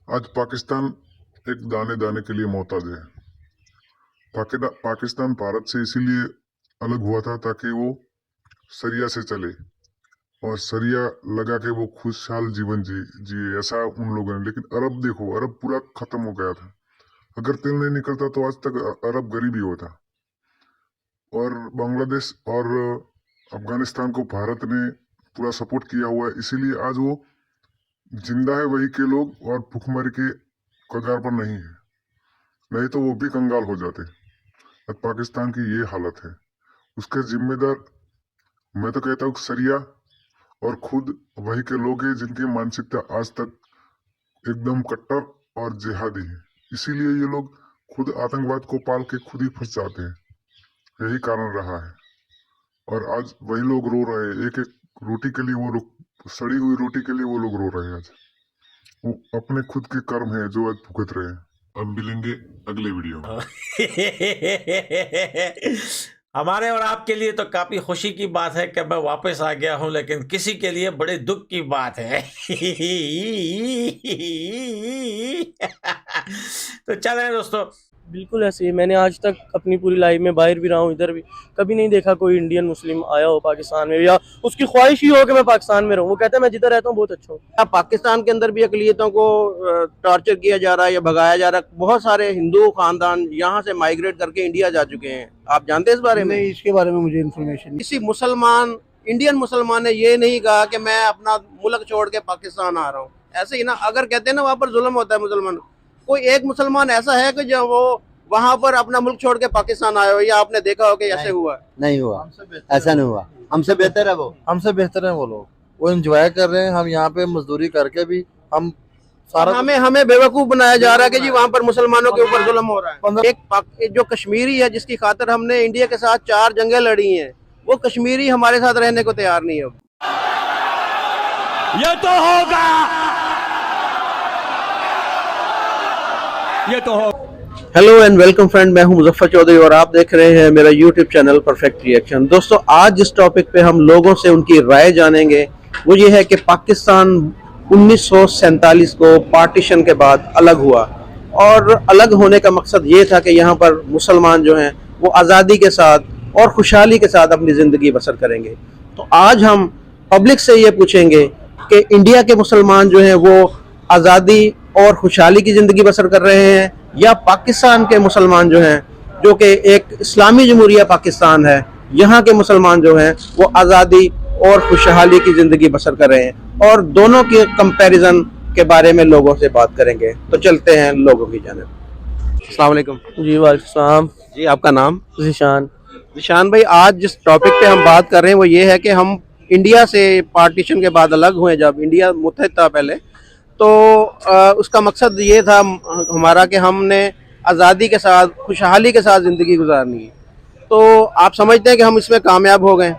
आज पाकिस्तान एक दाने दाने के लिए मोहताज है। पाकिस्तान भारत से इसीलिए अलग हुआ था ताकि वो शरिया से चले और शरिया लगा के वो खुशहाल जीवन जिए ऐसा उन लोगों ने। लेकिन अरब देखो, अरब पूरा खत्म हो गया था। अगर तेल नहीं निकलता तो आज तक अरब गरीब ही होता। और बांग्लादेश और अफगानिस्तान को भारत ने पूरा सपोर्ट किया हुआ है, इसीलिए आज वो जिंदा है वही के लोग और भूखमरी के कगार पर नहीं है, नहीं तो वो भी कंगाल हो जाते। आज पाकिस्तान की ये हालत है, उसके जिम्मेदार मैं तो कहता हूँ शरिया और खुद वही के लोग हैं जिनकी मानसिकता आज तक एकदम कट्टर और जिहादी है। इसीलिए ये लोग खुद आतंकवाद को पाल के खुद ही फंस जाते हैं, यही कारण रहा है। और आज वही लोग रो रहे हैं, एक एक रोटी के लिए वो लोग, सड़ी हुई रोटी के लिए वो लोग रो रहे हैं। आज वो अपने खुद के कर्म है जो आज भुगत रहे हैं। अब मिलेंगे अगले वीडियो में। हमारे और आपके लिए तो काफी खुशी की बात है कि मैं वापस आ गया हूं, लेकिन किसी के लिए बड़े दुख की बात है। तो चलें दोस्तों, बिल्कुल ऐसे ही मैंने आज तक अपनी पूरी लाइफ में, बाहर भी रहा हूँ इधर भी, कभी नहीं देखा कोई इंडियन मुस्लिम आया हो पाकिस्तान में या उसकी ख्वाहिश ही हो कि मैं पाकिस्तान में रहूँ। वो कहता है मैं जिधर रहता हूँ बहुत अच्छा हूँ। पाकिस्तान के अंदर भी अकलियतों को टॉर्चर किया जा रहा है या भगाया जा रहा है। बहुत सारे हिंदू खानदान यहाँ से माइग्रेट करके इंडिया जा चुके हैं। आप जानते हैं इस बारे में? नहीं, इसके बारे में मुझे इन्फॉर्मेशन नहीं। किसी मुसलमान, इंडियन मुसलमान ने ये नहीं कहा कि मैं अपना मुल्क छोड़ के पाकिस्तान आ रहा हूँ। ऐसे ही ना, अगर कहते हैं ना वहाँ पर जुल्म होता है मुसलमान, कोई एक मुसलमान ऐसा है कि जो वो वहाँ पर अपना मुल्क छोड़ के पाकिस्तान आए हो, या आपने देखा हो कि ऐसे हुआ? नहीं हुआ, ऐसा नहीं हुआ। हमसे बेहतर है वो, हमसे बेहतर है वो लोग। वो एंजॉय कर रहे हैं, हम यहाँ पे मजदूरी करके भी हम सारा हमें बेवकूफ बनाया जा रहा है कि जी वहाँ पर मुसलमानों के ऊपर जुल्म हो रहा है। एक जो कश्मीरी है जिसकी खातिर हमने इंडिया के साथ 4 जंगें लड़ी हैं, वो कश्मीरी हमारे साथ रहने को तैयार नहीं है। ये तो होगा, ये तो होगा। हेलो एंड वेलकम फ्रेंड, मैं हूं मुजफ्फर चौधरी और आप देख रहे हैं मेरा यूट्यूब चैनल परफेक्ट रिएक्शन। दोस्तों, आज जिस टॉपिक पे हम लोगों से उनकी राय जानेंगे वो ये है कि पाकिस्तान 1947 को पार्टीशन के बाद अलग हुआ, और अलग होने का मकसद ये था कि यहाँ पर मुसलमान जो हैं वो आज़ादी के साथ और खुशहाली के साथ अपनी ज़िंदगी बसर करेंगे। तो आज हम पब्लिक से ये पूछेंगे कि इंडिया के मुसलमान जो हैं वो आज़ादी और खुशहाली की ज़िंदगी बसर कर रहे हैं, या पाकिस्तान के मुसलमान जो हैं, जो कि एक इस्लामी जमहूरिया पाकिस्तान है, यहाँ के मुसलमान जो हैं वो आज़ादी और खुशहाली की ज़िंदगी बसर कर रहे हैं। और दोनों के कंपैरिजन के बारे में लोगों से बात करेंगे। तो चलते हैं लोगों की जानिब। अस्सलाम वालेकुम। जी वालेकुम सलाम। जी, आपका नाम? ज़ीशान। निशान भाई, आज जिस टॉपिक पे हम बात कर रहे हैं वो ये है कि हम इंडिया से पार्टीशन के बाद अलग हुए। जब इंडिया मुत्तहिद था पहले, तो उसका मकसद ये था हमारा कि हमने आज़ादी के साथ, खुशहाली के साथ ज़िंदगी गुजारनी है। तो आप समझते हैं कि हम इसमें कामयाब हो गए?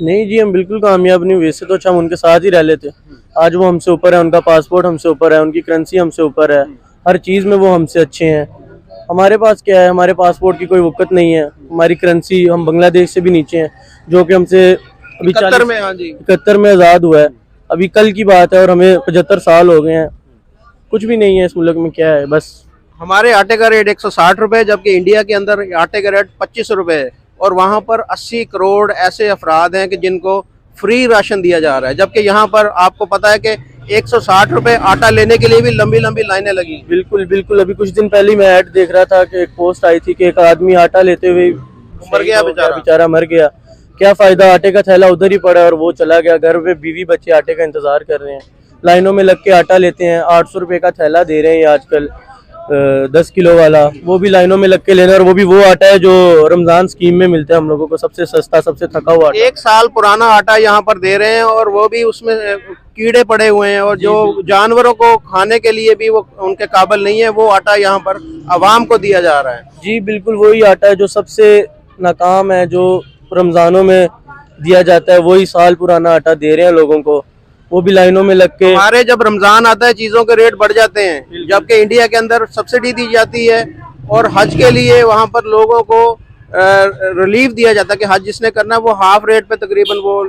नहीं जी, हम बिल्कुल कामयाब नहीं हुए। इससे तो अच्छा हम उनके साथ ही रह लेते। आज वो हमसे ऊपर है, उनका पासपोर्ट हमसे ऊपर है, उनकी करेंसी हमसे ऊपर है, हर चीज़ में वो हमसे अच्छे हैं। हमारे पास क्या है? हमारे पासपोर्ट की कोई वक़्त नहीं है, हमारी करेंसी, हम बांग्लादेश से भी नीचे हैं, जो कि हमसे अभी 71 में आज़ाद हुआ है। अभी कल की बात है और हमें 75 साल हो गए हैं। कुछ भी नहीं है इस मुल्क में। क्या है? बस हमारे आटे का रेट 160 रुपये, जबकि इंडिया के अंदर आटे का रेट 25 रुपये है। और वहाँ पर 80 करोड़ ऐसे अफराद हैं कि जिनको फ्री राशन दिया जा रहा है, जबकि यहाँ पर आपको पता है कि 160 रुपये आटा लेने के लिए भी लंबी लंबी लाइनें लगी। बिल्कुल बिल्कुल। अभी कुछ दिन पहले मैं ऐड देख रहा था कि एक पोस्ट आई थी कि एक आदमी आटा लेते हुए मर गया, बेचारा मर गया। क्या फ़ायदा? आटे का थैला उधर ही पड़ा और वो चला गया। घर में बीवी बच्चे आटे का इंतज़ार कर रहे हैं, लाइनों में लग के आटा लेते हैं। 800 रुपये का थैला दे रहे हैं आजकल, 10 किलो वाला, वो भी लाइनों में लग के लेना। और वो भी वो आटा है जो रमज़ान स्कीम में मिलता है हम लोगों को, सबसे सस्ता, सबसे थका हुआ आटा। 1 साल पुराना आटा यहाँ पर दे रहे हैं, और वो भी उसमें कीड़े पड़े हुए हैं, और जो जानवरों को खाने के लिए भी वो उनके काबिल नहीं है, वो आटा यहाँ पर आवाम को दिया जा रहा है। जी बिल्कुल, वही आटा है जो सबसे नाकाम है, जो रमज़ानों में दिया जाता है, वही साल पुराना आटा दे रहे हैं लोगों को, वो भी लाइनों में लग के। हमारे जब रमजान आता है चीजों के रेट बढ़ जाते हैं, जबकि इंडिया के अंदर सब्सिडी दी जाती है, और हज के लिए वहाँ पर लोगों को रिलीफ दिया जाता है कि हज जिसने करना है वो हाफ रेट पे तकरीबन वो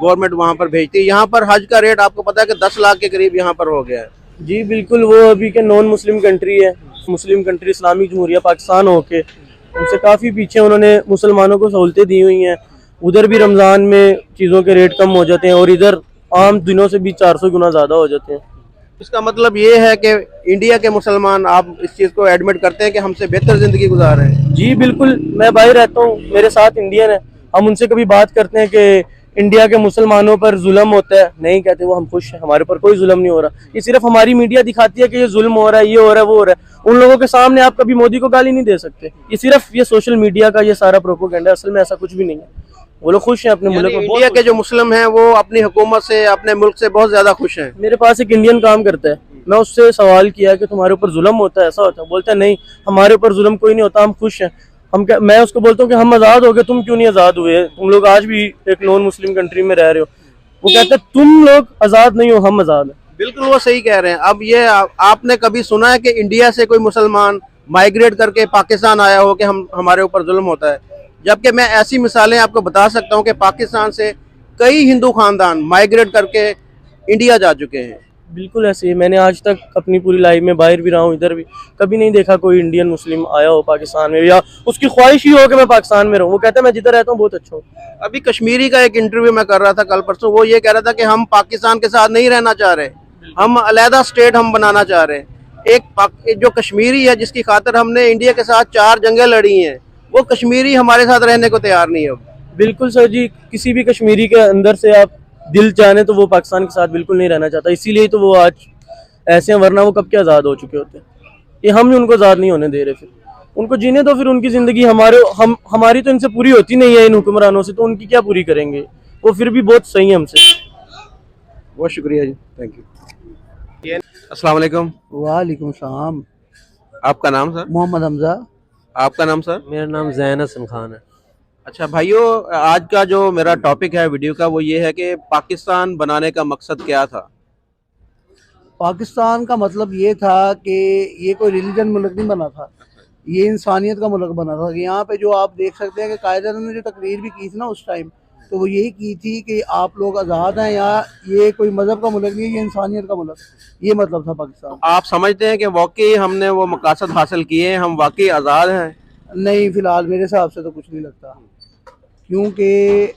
गवर्नमेंट वहाँ पर भेजती है। यहाँ पर हज का रेट आपको पता है कि 10 लाख के करीब यहाँ पर हो गया है। जी बिल्कुल, वो अभी के नॉन मुस्लिम कंट्री है, मुस्लिम कंट्री इस्लामिक जमहूरिया पाकिस्तान होके उनसे काफ़ी पीछे उन्होंने मुसलमानों को सहूलतें दी हुई हैं। उधर भी रमज़ान में चीज़ों के रेट कम हो जाते हैं और इधर आम दिनों से भी 400 गुना ज़्यादा हो जाते हैं। इसका मतलब ये है कि इंडिया के मुसलमान, आप इस चीज़ को एडमिट करते हैं कि हमसे बेहतर ज़िंदगी गुजार रहे हैं? जी बिल्कुल, मैं बाहर रहता हूँ, मेरे साथ इंडियन है, हम उनसे कभी बात करते हैं कि इंडिया के मुसलमानों पर जुल्म होता है, नहीं कहते वो हम खुश हैं, हमारे ऊपर कोई जुल्म नहीं हो रहा। ये सिर्फ हमारी मीडिया दिखाती है कि ये जुल्म हो रहा है, ये हो रहा है, वो हो रहा है। उन लोगों के सामने आप कभी मोदी को गाली नहीं दे सकते। ये सिर्फ ये सोशल मीडिया का ये सारा प्रोपोगेंडा है, असल में ऐसा कुछ भी नहीं है। वो लोग खुश हैं अपने मुल्क में। इंडिया के जो मुस्लिम हैं वो अपनी हुकूमत से, अपने मुल्क से बहुत ज़्यादा खुश हैं। मेरे पास एक इंडियन काम करता है, मैं उससे सवाल किया कि तुम्हारे ऊपर जुल्म होता है, ऐसा होता है? बोलता है नहीं, हमारे ऊपर जुल्म कोई नहीं होता, हम खुश हैं। मैं उसको बोलता हूँ कि हम आज़ाद हो गए, तुम क्यों नहीं आज़ाद हुए? तुम लोग आज भी एक नॉन मुस्लिम कंट्री में रह रहे हो। वो कहता है तुम लोग आज़ाद नहीं हो, हम आज़ाद हैं। बिल्कुल वो सही कह रहे हैं। अब ये आपने कभी सुना है कि इंडिया से कोई मुसलमान माइग्रेट करके पाकिस्तान आया हो कि हम हमारे ऊपर जुल्म होता है? जबकि मैं ऐसी मिसालें आपको बता सकता हूँ कि पाकिस्तान से कई हिंदू खानदान माइग्रेट करके इंडिया जा चुके हैं। बिल्कुल ऐसे ही, मैंने आज तक अपनी पूरी लाइफ में बाहर भी रहा हूँ, इधर भी कभी नहीं देखा कोई इंडियन मुस्लिम आया हो पाकिस्तान में या उसकी ख्वाहिश ही हो कि मैं पाकिस्तान में रहूँ। वो कहता है मैं जिधर रहता हूँ बहुत अच्छा हूँ। अभी कश्मीरी का एक इंटरव्यू मैं कर रहा था कल परसों, वो ये कह रहा था कि हम पाकिस्तान के साथ नहीं रहना चाह रहे, हम अलहदा स्टेट हम बनाना चाह रहे हैं। एक जो कश्मीरी है जिसकी खातिर हमने इंडिया के साथ 4 जंगें लड़ी हैं, वो कश्मीरी हमारे साथ रहने को तैयार नहीं है अब। बिल्कुल सर जी, किसी भी कश्मीरी के अंदर से आप दिल जाने तो वो पाकिस्तान के साथ बिल्कुल नहीं रहना चाहता, इसीलिए तो वो आज ऐसे हैं, वरना वो कब के आज़ाद हो चुके होते। ये हम ही उनको आज़ाद नहीं होने दे रहे, फिर उनको जीने दो, फिर उनकी ज़िंदगी हमारी तो इनसे पूरी होती नहीं है इन हुक्मरानों से, तो उनकी क्या पूरी करेंगे? वो फिर भी बहुत सही है हमसे। बहुत शुक्रिया जी, थैंक यू। अस्सलाम वालेकुम। वालेकुम सलाम। आपका नाम सर? मोहम्मद हमजा। आपका नाम सर? मेरा नाम जैन हसन खान है। अच्छा भाइयों, आज का जो मेरा टॉपिक है वीडियो का वो ये है कि पाकिस्तान बनाने का मकसद क्या था? पाकिस्तान का मतलब ये था कि ये कोई रिलीजन मुल्क नहीं बना था, ये इंसानियत का मुल्क बना था। यहाँ पे जो आप देख सकते हैं कि कायदे ने जो तकरीर भी की थी ना उस टाइम, तो वो यही की थी कि आप लोग आज़ाद हैं, या ये कोई मज़हब का मुल्क नहीं है, ये इंसानियत का मुल्क, ये मतलब था पाकिस्तान। आप समझते हैं कि वाकई हमने वो मकासद हासिल किए हैं, हम वाकई आज़ाद हैं? नहीं, फ़िलहाल मेरे हिसाब से तो कुछ नहीं लगता, क्योंकि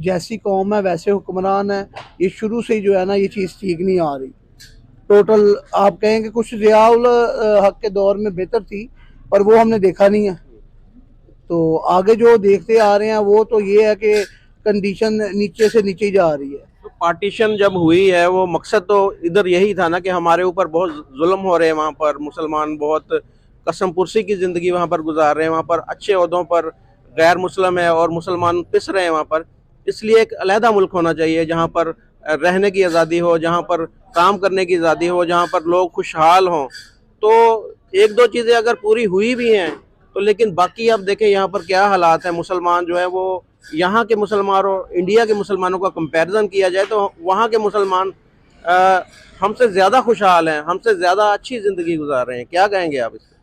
जैसी कौम है वैसे हुक्मरान है। ये शुरू से ही जो है ना ये चीज़ ठीक नहीं आ रही। टोटल आप कहें कि कुछ ज़ियाउल हक के दौर में बेहतर थी, पर वो हमने देखा नहीं है। तो आगे जो देखते आ रहे हैं वो तो ये है कि कंडीशन नीचे से नीचे ही जा रही है। तो पार्टीशन जब हुई है वो मकसद तो इधर यही था ना कि हमारे ऊपर बहुत जुल्म हो रहे हैं, वहाँ पर मुसलमान बहुत कसम पुरसी की ज़िंदगी वहाँ पर गुजार रहे हैं, वहाँ पर अच्छे ओहदों पर गैर मुस्लिम है और मुसलमान पिस रहे हैं वहाँ पर। इसलिए एक अलहदा मुल्क होना चाहिए जहाँ पर रहने की आज़ादी हो, जहाँ पर काम करने की आज़ादी हो, जहाँ पर लोग खुशहाल हों। तो एक दो चीज़ें अगर पूरी हुई भी हैं तो, लेकिन बाकी आप देखें यहाँ पर क्या हालात है। मुसलमान जो है वो यहाँ के मुसलमान और इंडिया के मुसलमानों का कंपैरिजन किया जाए तो वहाँ के मुसलमान हमसे ज़्यादा खुशहाल हैं, हमसे ज़्यादा अच्छी ज़िंदगी गुजार रहे हैं। क्या कहेंगे आप इस पर?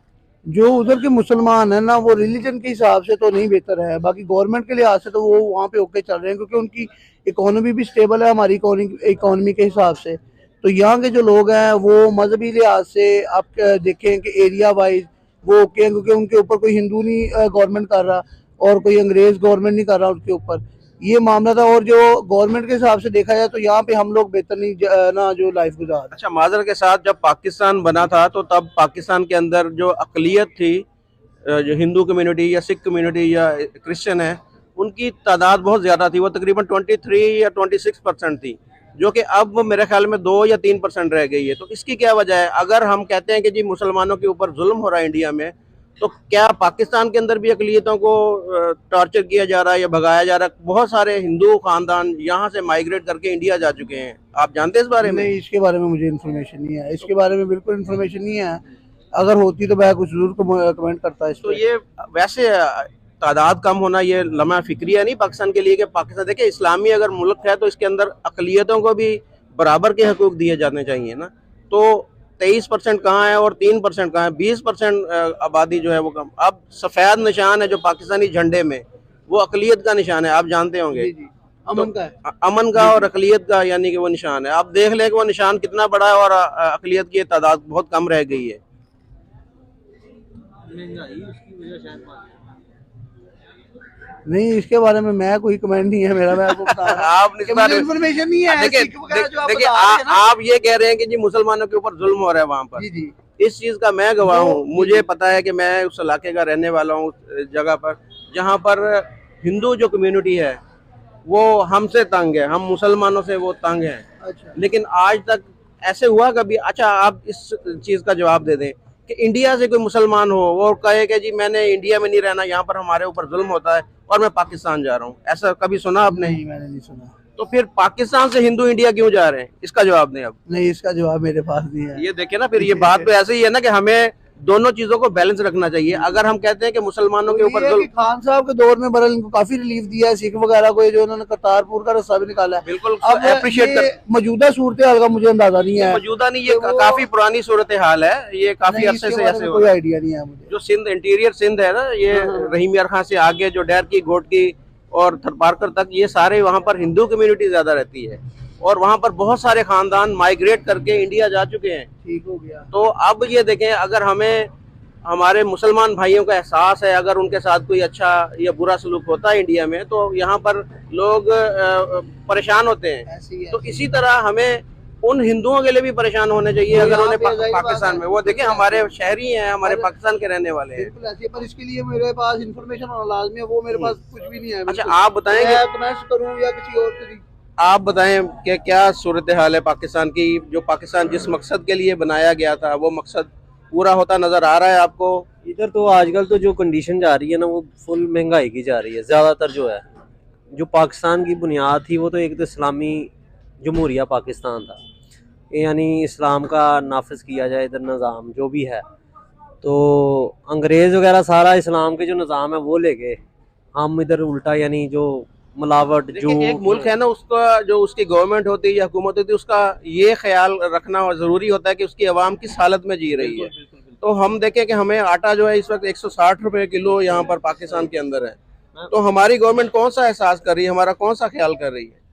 जो उधर के मुसलमान है ना वो रिलीजन के हिसाब से तो नहीं बेहतर है, बाकी गवर्नमेंट के लिहाज से तो वो वहाँ पे ओके चल रहे हैं, क्योंकि उनकी इकोनॉमी भी स्टेबल है हमारी इकोनॉमी के हिसाब से। तो यहाँ के जो लोग हैं वो मजहबी लिहाज से आप देखें कि एरिया वाइज वो ओके हैं, क्योंकि उनके ऊपर कोई हिंदू नहीं गवर्नमेंट कर रहा और कोई अंग्रेज गवर्नमेंट नहीं कर रहा उनके ऊपर, ये मामला था। और जो गवर्नमेंट के हिसाब से देखा जाए तो यहाँ पे हम लोग बेहतर नहीं ना जो लाइफ गुजार। अच्छा, माजर के साथ जब पाकिस्तान बना था तो तब पाकिस्तान के अंदर जो अक़लियत थी, जो हिंदू कम्युनिटी या सिख कम्युनिटी या क्रिश्चियन है, उनकी तादाद बहुत ज़्यादा थी। वो तकरीबन 23 या 26% थी, जो कि अब मेरे ख्याल में 2 या 3% रह गई है। तो इसकी क्या वजह है? अगर हम कहते हैं कि जी मुसलमानों के ऊपर जुल्म हो रहा है इंडिया में, तो क्या पाकिस्तान के अंदर भी अक़लियतों को टॉर्चर किया जा रहा है या भगाया जा रहा है? बहुत सारे हिंदू ख़ानदान यहाँ से माइग्रेट करके इंडिया जा चुके हैं, आप जानते हैं इस बारे में? नहीं, इसके बारे में मुझे इन्फॉर्मेशन नहीं है, इसके बारे में बिल्कुल इन्फॉर्मेशन नहीं है। अगर होती तो मैं कुछ जरूर कमेंट करता इस तो पे। ये वैसे तादाद कम होना ये लम्हा फिक्रिया नहीं पाकिस्तान के लिए कि पाकिस्तान देखिए इस्लामी अगर मुल्क है तो इसके अंदर अक़लियतों को भी बराबर के हकूक़ दिए जाने चाहिए ना। तो 23% कहाँ है और 3% कहाँ है? 20% आबादी जो है वो कम। अब सफ़ेद निशान है जो पाकिस्तानी झंडे में, वो अक़लियत का निशान है, आप जानते होंगे। अमन का है। अमन का और अकलियत का यानी कि वो निशान है। आप देख लें कि वो निशान कितना बड़ा है और अकलियत की तादाद बहुत कम रह गई है। नहीं, इसके बारे में मैं कोई कमेंट नहीं है मेरा, मैं आपको बता रहा हूँ आप कि मुझे इन्फॉर्मेशन नहीं है। देखिए सिख वगैरह जो आप देखिए बता रहे हैं ना। आप ये कह रहे हैं कि जी मुसलमानों के ऊपर जुल्म हो रहा है वहां पर। जी जी। इस चीज का मैं गवाह हूँ। मुझे पता है कि मैं उस इलाके का रहने वाला हूँ, उस जगह पर जहाँ पर हिंदू जो कम्युनिटी है वो हमसे तंग है, हम मुसलमानों से वो तंग है। अच्छा। लेकिन आज तक ऐसे हुआ कभी? अच्छा, आप इस चीज का जवाब दे दें कि इंडिया से कोई मुसलमान हो वो कहे कि जी मैंने इंडिया में नहीं रहना, यहाँ पर हमारे ऊपर जुल्म होता है और मैं पाकिस्तान जा रहा हूँ, ऐसा कभी सुना आपने? नहीं, मैंने नहीं सुना। तो फिर पाकिस्तान से हिंदू इंडिया क्यों जा रहे हैं, इसका जवाब दें आप। नहीं, इसका जवाब मेरे पास नहीं है। ये देखिए ना, फिर ये बात तो ऐसे ही है ना कि हमें दोनों चीजों को बैलेंस रखना चाहिए। अगर हम कहते हैं कि मुसलमानों के तो ऊपर ये है कि खान साहब के दौर में बरल इनको काफी रिलीफ दिया है, सिख वगैरह को, जो उन्होंने करतारपुर का रास्ता भी निकाला है। बिल्कुल अब अप्रिशिएट ये मौजूदा सूरत हाल का मुझे अंदाजा नहीं है। मौजूदा नहीं, ये तो वो- काफी पुरानी सूरत हाल है, ये काफी नहीं, अरसे इसके से बारे ऐसे में हो कोई रहा है। आइडिया नहीं है मुझे। जो सिंध इंटीरियर सिंध है ना, ये रहीम यार खां से आगे जो डैर की गोट की और थरपारकर तक, ये सारे वहाँ पर हिंदू कम्युनिटी ज्यादा रहती है और वहाँ पर बहुत सारे खानदान माइग्रेट करके इंडिया जा चुके हैं। ठीक हो गया। तो अब ये देखें, अगर हमें हमारे मुसलमान भाइयों का एहसास है, अगर उनके साथ कोई अच्छा या बुरा सलूक होता है इंडिया में, तो यहाँ पर लोग परेशान होते हैं। ऐसे ही है। तो इसी तरह हमें उन हिंदुओं के लिए भी परेशान होने चाहिए अगर उन्हें पाकिस्तान में, वो देखें हमारे शहरी हैं, हमारे पाकिस्तान के रहने वाले हैं। बिल्कुल ऐसे, पर इसके लिए मेरे पास इंफॉर्मेशन होना लाजमी है, वो मेरे पास कुछ भी नहीं है। अच्छा, बिल्कुल। आप बताएंगे, मैं कमेंट्स करूं या किसी और तरीके। आप बताएं कि क्या सूरत हाल है पाकिस्तान की? जो पाकिस्तान जिस मकसद के लिए बनाया गया था वो मकसद पूरा होता नजर आ रहा है आपको? इधर तो आजकल तो जो कंडीशन जा रही है ना, वो फुल महंगाई की जा रही है। ज़्यादातर जो है, जो पाकिस्तान की बुनियाद थी वो तो एक तो इस्लामी जमहूरिया पाकिस्तान था, यानी इस्लाम का नाफिज किया जाए इधर निज़ाम जो भी है। तो अंग्रेज़ वगैरह सारा इस्लाम के जो निज़ाम है वो ले गए, हम इधर उल्टा यानी जो मिलावट जो एक मुल्क है ना, उसका जो उसकी गवर्नमेंट होती है या हुकूमत होती है, उसका ये ख्याल रखना जरूरी होता है कि उसकी आवाम किस हालत में जी रही है। तो हम देखें कि हमें आटा जो है इस वक्त 160 रुपए किलो यहाँ पर पाकिस्तान के अंदर है, तो हमारी गवर्नमेंट कौन सा एहसास कर रही है, हमारा कौन सा ख्याल कर रही है?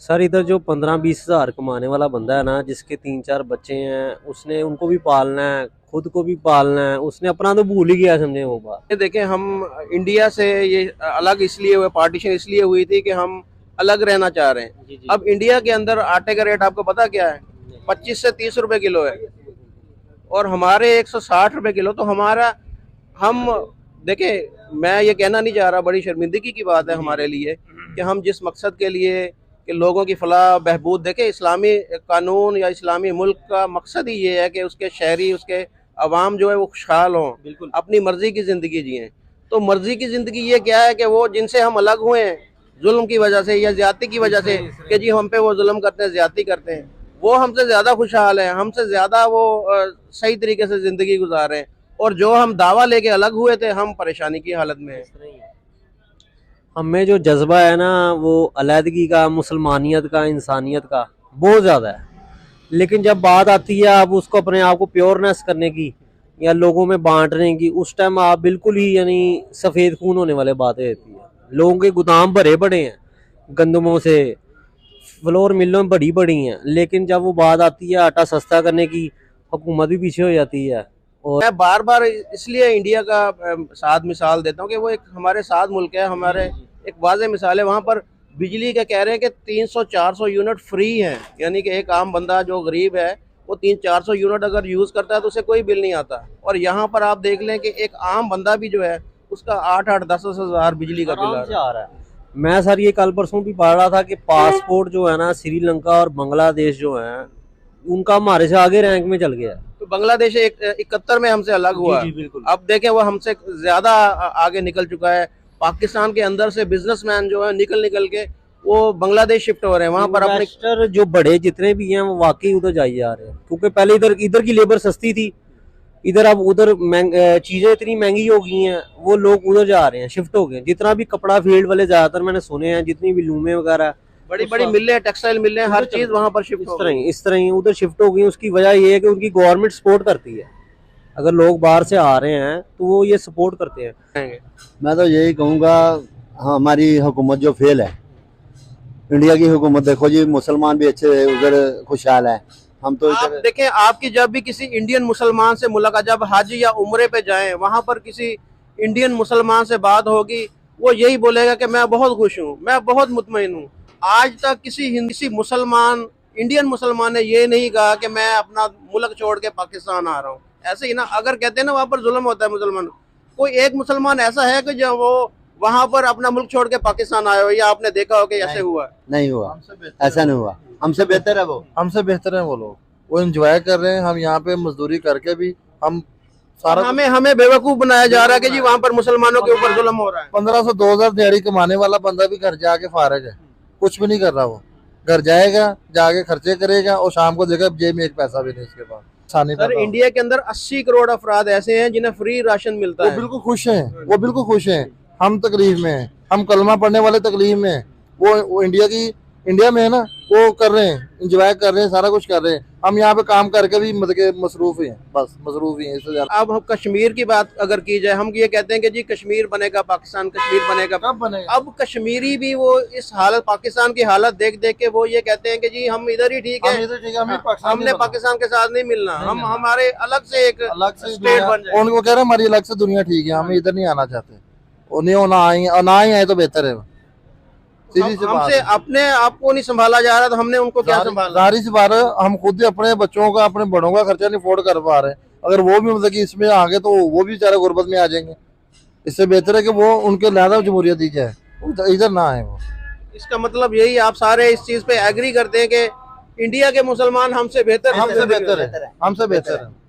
सर इधर जो 15-20 हज़ार कमाने वाला बंदा है ना, जिसके 3-4 बच्चे हैं, उसने उनको भी पालना है, खुद को भी पालना है, उसने अपना तो भूल ही गया, समझे वो बात। ये देखें, हम इंडिया से ये अलग इसलिए हुए, पार्टीशन इसलिए हुई थी कि हम अलग रहना चाह रहे हैं। अब इंडिया के अंदर आटे का रेट आपको पता क्या है? 25 से 30 रुपए किलो है और हमारे 160 रुपए किलो। तो हमारा, हम देखें, मैं ये कहना नहीं चाह रहा, बड़ी शर्मिंदगी की बात है हमारे लिए कि हम जिस मकसद के लिए कि लोगों की फलाह बहबूद, देखें इस्लामी कानून या इस्लामी मुल्क का मकसद ही ये है कि उसके शहरी, उसके अवाम जो है वो खुशहाल हों, अपनी मर्जी की ज़िंदगी जिएं। तो मर्जी की ज़िंदगी ये क्या है कि वो जिनसे हम अलग हुए हैं जुल्म की वजह से या ज्यादती की वजह से, कि जी हम पे वो जुल्म करते हैं, ज्यादती करते हैं, वो हमसे ज़्यादा खुशहाल है, हमसे ज़्यादा वो सही तरीके से ज़िंदगी गुजार रहे हैं। और जो हम दावा लेके अलग हुए थे, हम परेशानी की हालत में हैं। हमें जो जज्बा है ना, वो अलहदगी का, मुसलमानियत का, इंसानियत का बहुत ज़्यादा है। लेकिन जब बात आती है आप उसको अपने आप को प्योरनेस करने की या लोगों में बांटने की, उस टाइम आप बिल्कुल ही यानी सफ़ेद खून होने वाले बातें होती हैं। लोगों के गोदाम भरे पड़े हैं गंदमों से, फ्लोर मिलों बड़ी बड़ी हैं, लेकिन जब वो बात आती है आटा सस्ता करने की, हुकूमत भी पीछे हो जाती है। और मैं बार बार इसलिए इंडिया का साथ मिसाल देता हूँ कि वो एक हमारे साथ मुल्क है, हमारे एक वाज़ेह मिसाल है। वहाँ पर बिजली के कह रहे हैं कि 300-400 यूनिट फ्री हैं, यानी कि एक आम बंदा जो गरीब है वो 300-400 यूनिट अगर यूज़ करता है तो उसे कोई बिल नहीं आता। और यहाँ पर आप देख लें कि एक आम बंदा भी जो है उसका 8-10 हज़ार बिजली का बिल आ रहा है। मैं सर ये कल परसों भी पढ़ रहा था कि पासपोर्ट जो है ना, श्रीलंका और बांग्लादेश जो है उनका हमारे से आगे रैंक में चल गया है। तो बांग्लादेश 71 में हमसे अलग हुआ, बिल्कुल। अब देखें वो हमसे ज्यादा आगे निकल चुका है। पाकिस्तान के अंदर से बिजनेसमैन जो है निकल के वो बांग्लादेश शिफ्ट हो रहे हैं, वहाँ पर अपने इन्वेस्टर जो बड़े जितने भी हैं वो वाकई उधर जाए जा रहे हैं, क्योंकि पहले इधर की लेबर सस्ती थी, इधर अब उधर चीजें इतनी महंगी हो गई हैं, वो लोग उधर जा रहे हैं, शिफ्ट हो गए। जितना भी कपड़ा फील्ड वाले ज्यादातर मैंने सुने हैं, जितनी भी लूमें वगैरह बड़ी बड़ी मिलें, टेक्सटाइल मिलें, हर चीज वहाँ पर शिफ्ट इस तरह ही उधर शिफ्ट हो गई। उसकी वजह ये है कि उनकी गवर्नमेंट सपोर्ट करती है। अगर लोग बाहर से आ रहे हैं तो वो ये सपोर्ट करते हैं। मैं तो यही कहूँगा, हाँ, हमारी हुकूमत जो फेल है, इंडिया की हुकूमत देखो जी, मुसलमान भी अच्छे उधर खुशहाल है, हम तो आप इधर देखें, आपकी जब भी किसी इंडियन मुसलमान से मुलाकात, जब हज या उम्रे पे जाएं, वहां पर किसी इंडियन मुसलमान से बात होगी, वो यही बोलेगा कि मैं बहुत खुश हूँ, मैं बहुत मुतमईन हूँ। आज तक किसी मुसलमान, इंडियन मुसलमान ने ये नहीं कहा कि मैं अपना मुल्क छोड़ के पाकिस्तान आ रहा हूँ। ऐसे ही ना, अगर कहते हैं ना वहाँ पर जुल्म होता है मुसलमान, कोई एक मुसलमान ऐसा है कि जो वो वहां पर अपना मुल्क छोड़ के पाकिस्तान आए हो, या आपने देखा हो कि ऐसे हुआ? नहीं हुआ, ऐसा नहीं हुआ, हमसे बेहतर है वो। हमसे बेहतर है वो लोग, वो एंजॉय कर रहे हैं। हम यहाँ पे मजदूरी करके भी हम सारा हमें बेवकूफ बनाया जा रहा है कि जी वहाँ पर मुसलमानों के ऊपर जुल्म हो रहा है। 1500-2000 दिहाड़ी कमाने वाला बंदा भी घर जाके फारग है, कुछ भी नहीं कर रहा। वो घर जाएगा, जाके खर्चे करेगा और शाम को देखा जेब में एक पैसा भी नहीं इसके पास। सर, इंडिया के अंदर 80 करोड़ अफराद ऐसे हैं जिन्हें फ्री राशन मिलता वो है। बिल्कुल खुश हैं, वो बिल्कुल खुश हैं। हम तकलीफ में हैं, हम कलमा पढ़ने वाले तकलीफ में हैं। वो इंडिया में है ना, वो कर रहे हैं, इंजॉय कर रहे हैं, सारा कुछ कर रहे हैं। हम यहाँ पे काम करके भी मतलब के मसरूफ ही हैं, बस मसरूफ ही हैं, इससे ज्यादा। अब हम कश्मीर की बात अगर की जाए, हम ये कहते हैं कि जी कश्मीर बनेगा पाकिस्तान, कश्मीर बनेगा। कब बनेगा? अब कश्मीरी भी वो इस हालत, पाकिस्तान की हालत देख देख के वो ये कहते हैं कि जी हम इधर ही ठीक है, हमने पाकिस्तान के साथ नहीं मिलना, हम हमारे अलग से एक अलग से स्टेट बन जाए। उनको कह रहे हैं हमारी अलग से दुनिया ठीक है, हम इधर नहीं आना चाहते। उन्हें ना आए, और ना ही आए तो बेहतर है। सीधी सी बात हमसे है। अपने आप को नहीं संभाला जा रहा, तो हमने उनको क्या संभाला? जाहिर सी बात है, हम खुद ही अपने बच्चों का, अपने बड़ों का खर्चा नहीं अफोर्ड कर पा रहे। अगर वो भी मतलब कि इसमें आ गए तो वो भी बेचारे गुर्बत में आ जाएंगे। इससे बेहतर है कि वो उनके लहदा जमहूरियत दी जाए, इधर ना आए वो। इसका मतलब यही, आप सारे इस चीज पे एग्री करते हैं कि इंडिया के मुसलमान हमसे बेहतर हमसे बेहतर है, हमसे बेहतर है।